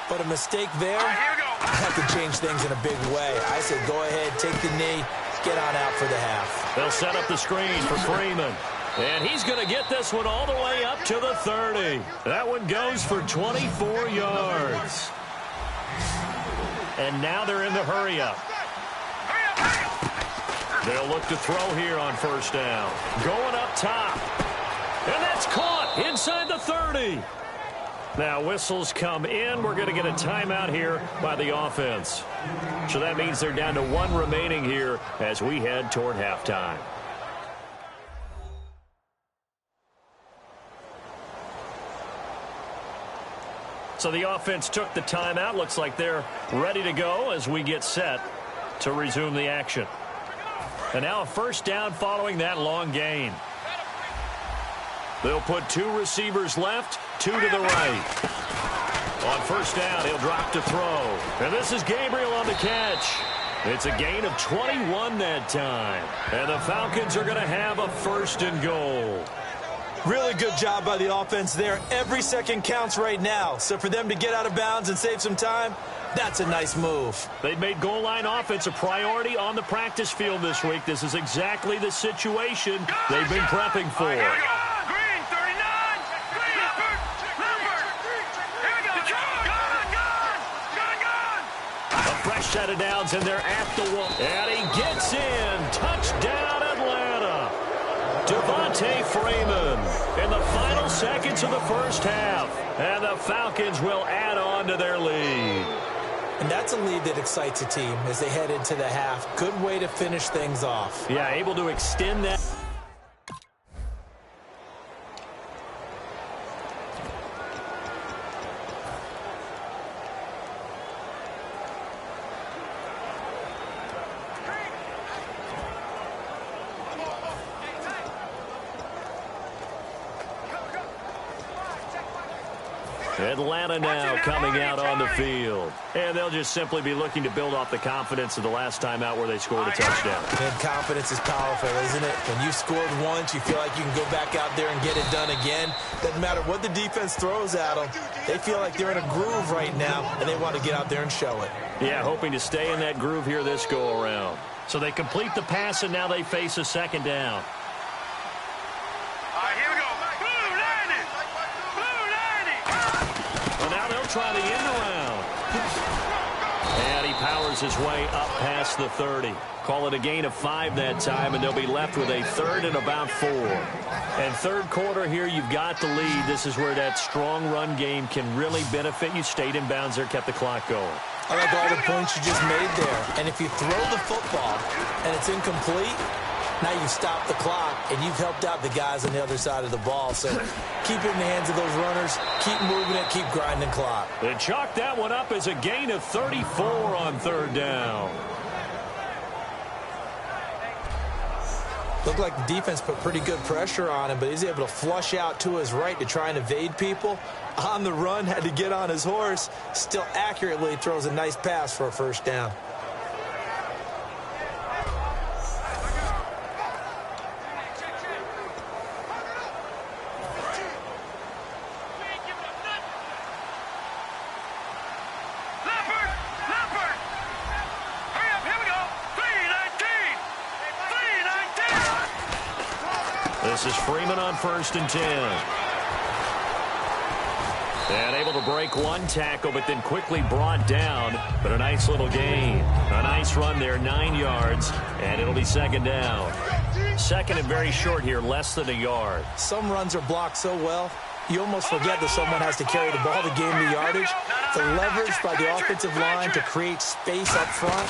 but a mistake there that could change things in a big way. I said go ahead, take the knee, get on out for the half. They'll set up the screen for Freeman. And he's going to get this one all the way up to the 30. That one goes for 24 yards. And now they're in the hurry-up. They'll look to throw here on first down. Going up top. And that's caught inside the 30. Now whistles come in. We're going to get a timeout here by the offense. So that means they're down to 1 remaining here as we head toward halftime. So the offense took the timeout. Looks like they're ready to go as we get set to resume the action. And now a first down following that long gain. They'll put 2 receivers left, 2 to the right. On first down, he'll drop to throw. And this is Gabriel on the catch. It's a gain of 21 that time. And the Falcons are going to have a 1st and goal. Really good job by the offense there. Every second counts right now. So for them to get out of bounds and save some time, that's a nice move. They've made goal line offense a priority on the practice field this week. This is exactly the situation they've been prepping for. Green, 39. Green, Leopard. Here we go. Gun. A fresh set of downs, and they're at the wall. And he gets in. Touchdown, Atlanta. Devontae Freeman in the final seconds of the first half. And the Falcons will add on to their lead. And that's a lead that excites a team as they head into the half. Good way to finish things off. Yeah, able to extend that. Atlanta now coming out on the field. And they'll just simply be looking to build off the confidence of the last time out where they scored a touchdown. And confidence is powerful, isn't it? When you scored once, you feel like you can go back out there and get it done again. Doesn't matter what the defense throws at them. They feel like they're in a groove right now, and they want to get out there and show it. Yeah, hoping to stay in that groove here this go-around. So they complete the pass, and now they face a 2nd down. Here we go. Well, now they'll try the end around. And he powers his way up past the 30. Call it a gain of 5 that time, and they'll be left with a 3rd and about 4. And 3rd quarter here, you've got the lead. This is where that strong run game can really benefit you. Stayed in bounds there, kept the clock going. I like all the points you just made there. And if you throw the football and it's incomplete, now you've stopped the clock, and you've helped out the guys on the other side of the ball. So keep it in the hands of those runners. Keep moving it. Keep grinding clock. They chalk that one up as a gain of 34 on 3rd down. Looked like the defense put pretty good pressure on him, but he's able to flush out to his right to try and evade people. On the run, had to get on his horse. Still accurately throws a nice pass for a 1st down. This is Freeman on 1st and 10. And able to break one tackle, but then quickly brought down. But a nice little gain. A nice run there, 9 yards, and it'll be 2nd down. 2nd and very short here, less than a yard. Some runs are blocked so well, you almost forget that someone has to carry the ball to gain the yardage. The leverage by the offensive line to create space up front,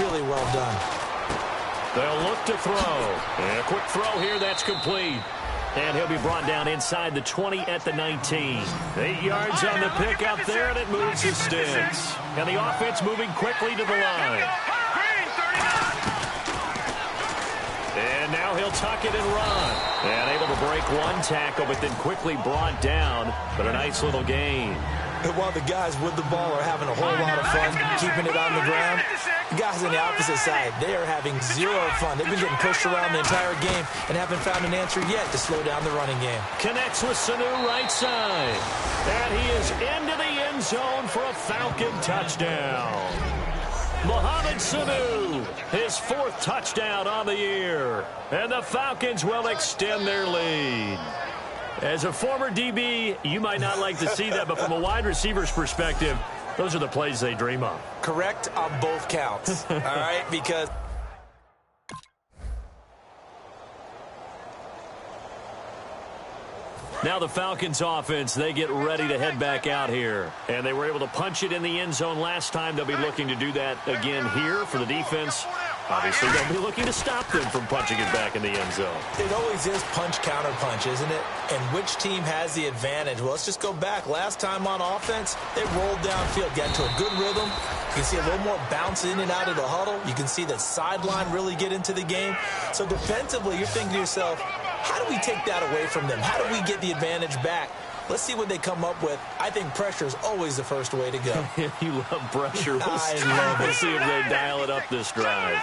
really well done. They'll look to throw. And a quick throw here, that's complete. And he'll be brought down inside the 20 at the 19. 8 yards on the pickup there, and it moves the sticks. And the offense moving quickly to the line. And now he'll tuck it and run. And able to break one tackle, but then quickly brought down. But a nice little gain. And while the guys with the ball are having a whole lot of fun keeping it on the ground, the guys on the opposite side, they are having zero fun. They've been getting pushed around the entire game and haven't found an answer yet to slow down the running game. Connects with Sanu right side. And he is into the end zone for a Falcon touchdown. Mohamed Sanu, his 4th touchdown on the year. And the Falcons will extend their lead. As a former DB, you might not like to see that, but from a wide receiver's perspective, those are the plays they dream of. Correct on both counts, all right? Because now the Falcons offense, they get ready to head back out here. And they were able to punch it in the end zone last time. They'll be looking to do that again here for the defense. Obviously, they'll be looking to stop them from punching it back in the end zone. It always is punch-counter-punch, isn't it? And which team has the advantage? Well, let's just go back. Last time on offense, they rolled downfield, got into a good rhythm. You can see a little more bounce in and out of the huddle. You can see that sideline really get into the game. So defensively, you're thinking to yourself, how do we take that away from them? How do we get the advantage back? Let's see what they come up with. I think pressure is always the first way to go. You love pressure. I love it. We'll see if they dial it up this drive.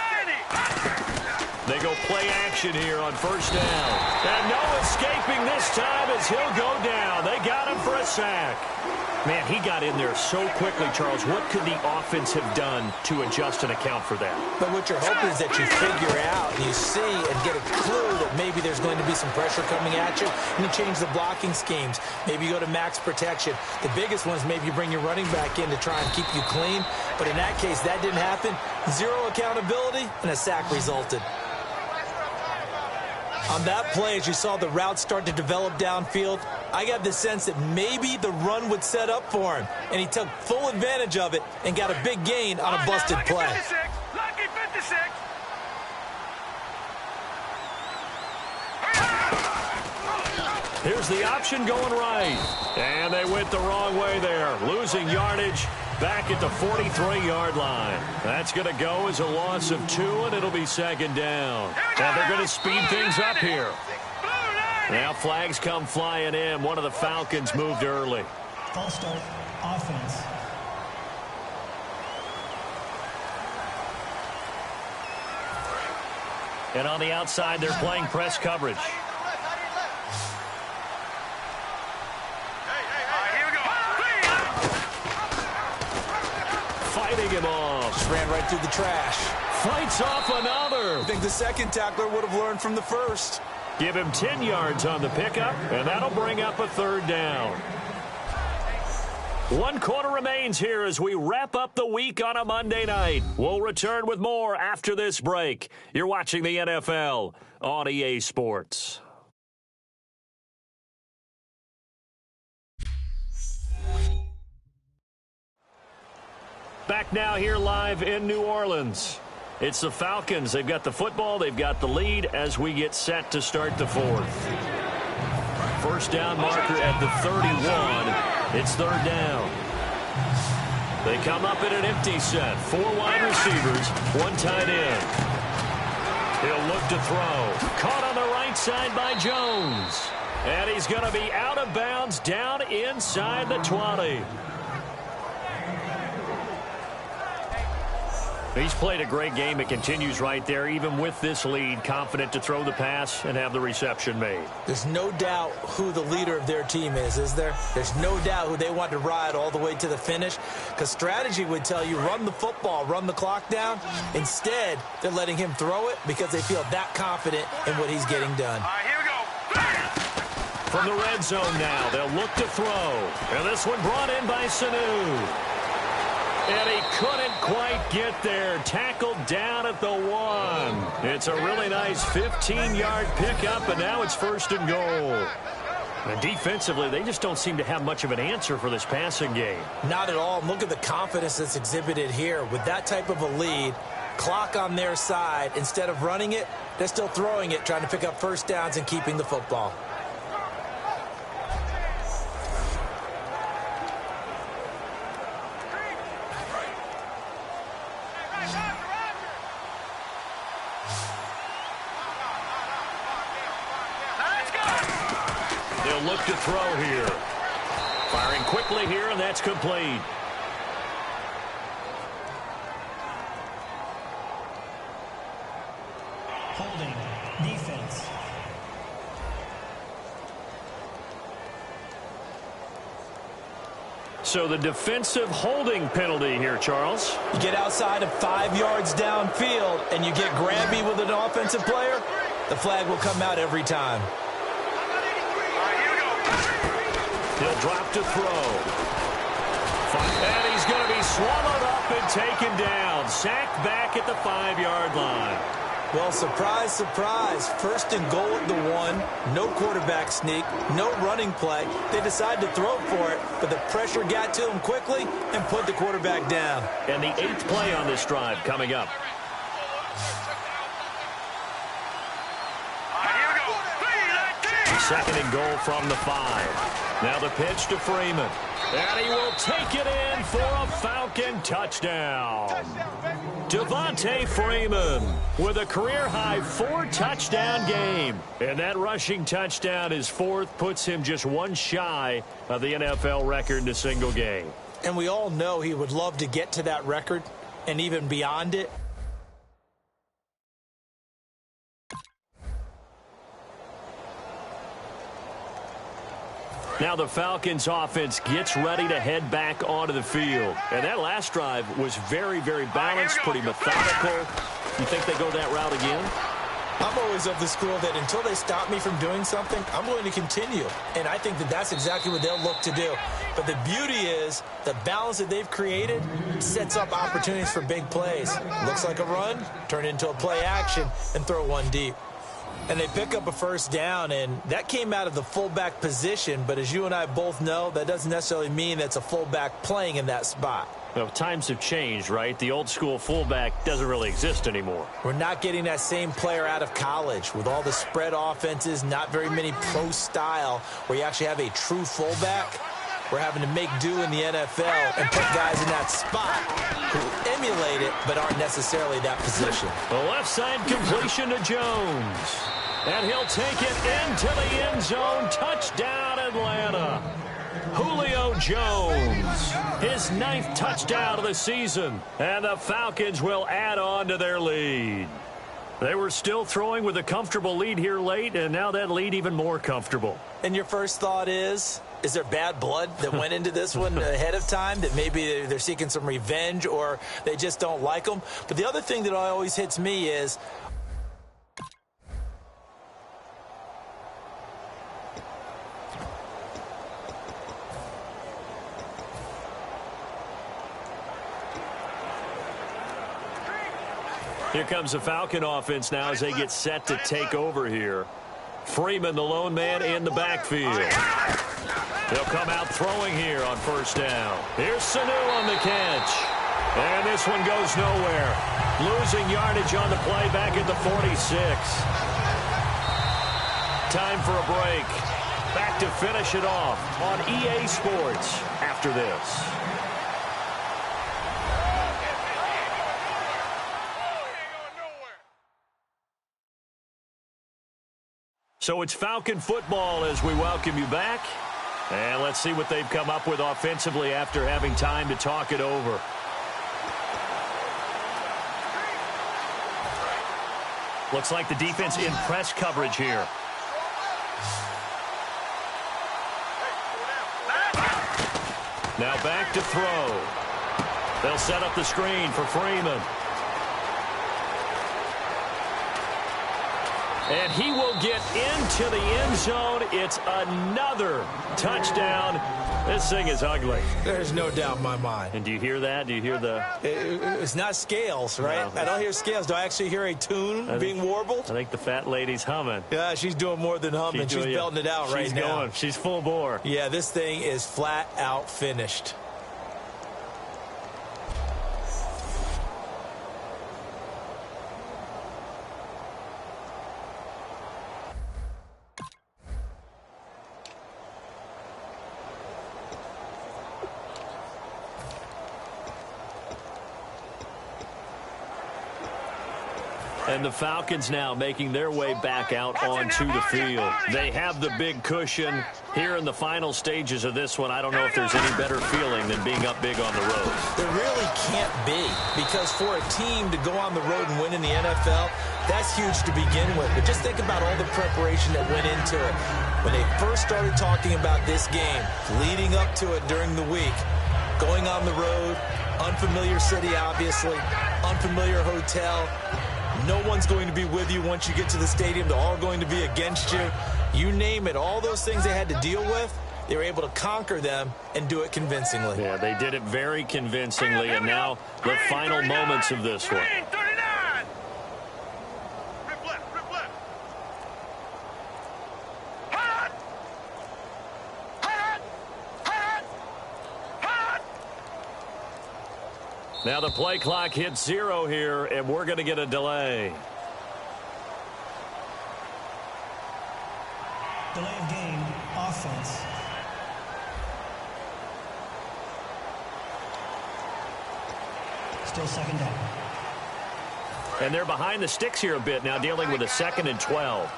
They go play action here on 1st down. And no escaping this time as he'll go down. They got him for a sack. Man, he got in there so quickly, Charles. What could the offense have done to adjust and account for that? But what you're hoping is that you figure out and you see and get a clue that maybe there's going to be some pressure coming at you, and you change the blocking schemes. Maybe you go to max protection. The biggest one is maybe you bring your running back in to try and keep you clean. But in that case, that didn't happen. Zero accountability, and a sack resulted. On that play, as you saw the route start to develop downfield, I got the sense that maybe the run would set up for him, and he took full advantage of it and got a big gain on a busted play. Lucky 56. Here's the option going right. And they went the wrong way there, losing yardage back at the 43-yard line. That's going to go as a loss of 2, and it'll be 2nd down. And they're going to speed things up here. Now flags come flying in. One of the Falcons moved early. False start, offense. And on the outside, they're playing press coverage. Fighting him off. Just ran right through the trash. Fights off another. I think the second tackler would have learned from the first. Give him 10 yards on the pickup, and that'll bring up a 3rd down. 1 quarter remains here as we wrap up the week on a Monday night. We'll return with more after this break. You're watching the NFL on EA Sports. Back now here live in New Orleans. It's the Falcons. They've got the football. They've got the lead as we get set to start the 4th. 1st down marker at the 31. It's 3rd down. They come up in an empty set. 4 wide receivers, 1 tight end. He'll look to throw. Caught on the right side by Jones. And he's going to be out of bounds down inside the 20. He's played a great game. It continues right there, even with this lead, confident to throw the pass and have the reception made. There's no doubt who the leader of their team is there? There's no doubt who they want to ride all the way to the finish, because strategy would tell you run the football, run the clock down. Instead, they're letting him throw it because they feel that confident in what he's getting done. All right, here we go. From the red zone now, they'll look to throw. And this one brought in by Sanu. And he couldn't quite get there. Tackled down at the 1. It's a really nice 15-yard pickup, and now it's 1st and goal. And defensively, they just don't seem to have much of an answer for this passing game. Not at all. Look at the confidence that's exhibited here. With that type of a lead, clock on their side, instead of running it, they're still throwing it, trying to pick up first downs and keeping the football. They'll look to throw here. Firing quickly here, and that's complete. Holding. Defense. So the defensive holding penalty here, Charles. You get outside of 5 yards downfield and you get grabby with an offensive player, the flag will come out every time. He'll drop to throw. And he's going to be swallowed up and taken down. Sacked back at the 5-yard line. Well, surprise, surprise. 1st and goal at the 1. No quarterback sneak. No running play. They decide to throw for it, but the pressure got to him quickly and put the quarterback down. And the 8th play on this drive coming up. Second and goal from the 5. Now the pitch to Freeman. And he will take it in for a Falcon touchdown. Devontae Freeman with a career-high 4-touchdown game. And that rushing touchdown, his 4th, puts him just 1 shy of the NFL record in a single game. And we all know he would love to get to that record and even beyond it. Now the Falcons offense gets ready to head back onto the field. And that last drive was very, very balanced, pretty methodical. You think they go that route again? I'm always of the school that until they stop me from doing something, I'm going to continue. And I think that that's exactly what they'll look to do. But the beauty is the balance that they've created sets up opportunities for big plays. Looks like a run, turn it into a play action, and throw one deep. And they pick up a first down, and that came out of the fullback position. But as you and I both know, that doesn't necessarily mean that's a fullback playing in that spot. Well, times have changed, right? The old school fullback doesn't really exist anymore. We're not getting that same player out of college with all the spread offenses, not very many pro style where you actually have a true fullback. We're having to make do in the NFL and put guys in that spot who emulate it but aren't necessarily that position. The left side completion to Jones. And he'll take it into the end zone. Touchdown, Atlanta. Julio Jones, his 9th touchdown of the season. And the Falcons will add on to their lead. They were still throwing with a comfortable lead here late, and now that lead even more comfortable. And your first thought is there bad blood that went into this one ahead of time, that maybe they're seeking some revenge or they just don't like them? But the other thing that always hits me is here comes the Falcon offense now as they get set to take over here. Freeman, the lone man in the backfield. They'll come out throwing here on first down. Here's Sanu on the catch. And this one goes nowhere. Losing yardage on the play back at the 46. Time for a break. Back to finish it off on EA Sports after this. So it's Falcon football as we welcome you back. And let's see what they've come up with offensively after having time to talk it over. Looks like the defense in press coverage here. Now back to throw. They'll set up the screen for Freeman. And he will get into the end zone. It's another touchdown. This thing is ugly. There's no doubt in my mind. And do you hear that? Do you hear the... It's not scales, right? No. I don't hear scales. Do I actually hear a tune being warbled? I think the fat lady's humming. Yeah, she's doing more than humming. She's belting it out right now. She's full bore. Yeah, this thing is flat out finished. And the Falcons now making their way back out onto the field. They have the big cushion here in the final stages of this one. I don't know if there's any better feeling than being up big on the road. There really can't be, because for a team to go on the road and win in the NFL, that's huge to begin with. But just think about all the preparation that went into it. When they first started talking about this game, leading up to it during the week, going on the road, unfamiliar city, obviously, unfamiliar hotel. No one's going to be with you once you get to the stadium. They're all going to be against you. You name it, all those things they had to deal with, they were able to conquer them and do it convincingly. Yeah, they did it very convincingly, and now the final moments of this one. Now the play clock hits 0 here, and we're going to get a delay. Delay of game, offense. Still second down. And they're behind the sticks here a bit now, dealing with a 2nd and 12.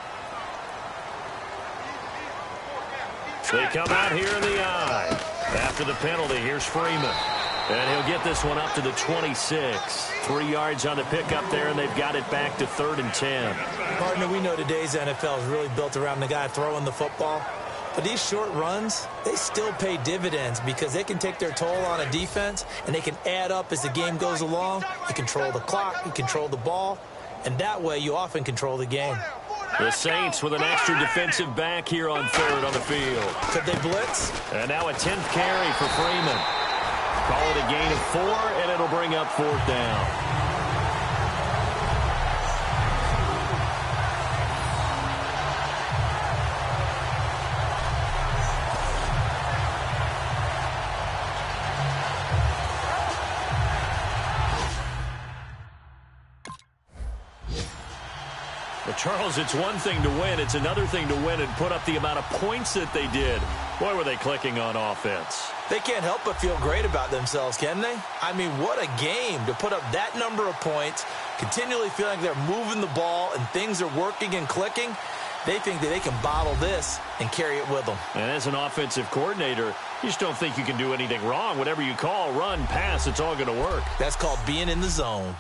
They come out here in the eye. After the penalty, here's Freeman. And he'll get this one up to the 26. 3 yards on the pickup there, and they've got it back to 3rd and 10. Partner, we know today's NFL is really built around the guy throwing the football. But these short runs, they still pay dividends because they can take their toll on a defense, and they can add up as the game goes along. You control the clock, you control the ball, and that way you often control the game. The Saints with an extra defensive back here on 3rd on the field. Could they blitz? And now a 10th carry for Freeman. Call it a gain of 4, and it'll bring up 4th down. But Charles, it's one thing to win. It's another thing to win and put up the amount of points that they did. Boy, were they clicking on offense. They can't help but feel great about themselves, can they? I mean, what a game to put up that number of points, continually feeling they're moving the ball and things are working and clicking. They think that they can bottle this and carry it with them. And as an offensive coordinator, you just don't think you can do anything wrong. Whatever you call, run, pass, it's all going to work. That's called being in the zone.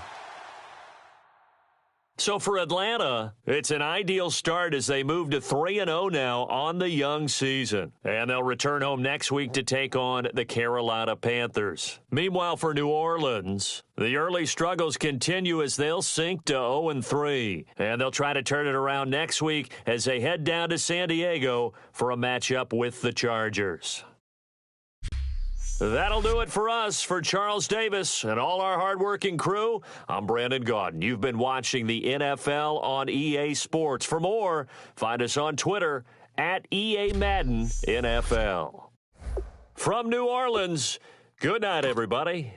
So for Atlanta, it's an ideal start as they move to 3-0 now on the young season. And they'll return home next week to take on the Carolina Panthers. Meanwhile, for New Orleans, the early struggles continue as they'll sink to 0-3. And they'll try to turn it around next week as they head down to San Diego for a matchup with the Chargers. That'll do it for us. For Charles Davis and all our hardworking crew, I'm Brandon Gaudin. You've been watching the NFL on EA Sports. For more, find us on Twitter at EA Madden NFL. From New Orleans, good night, everybody.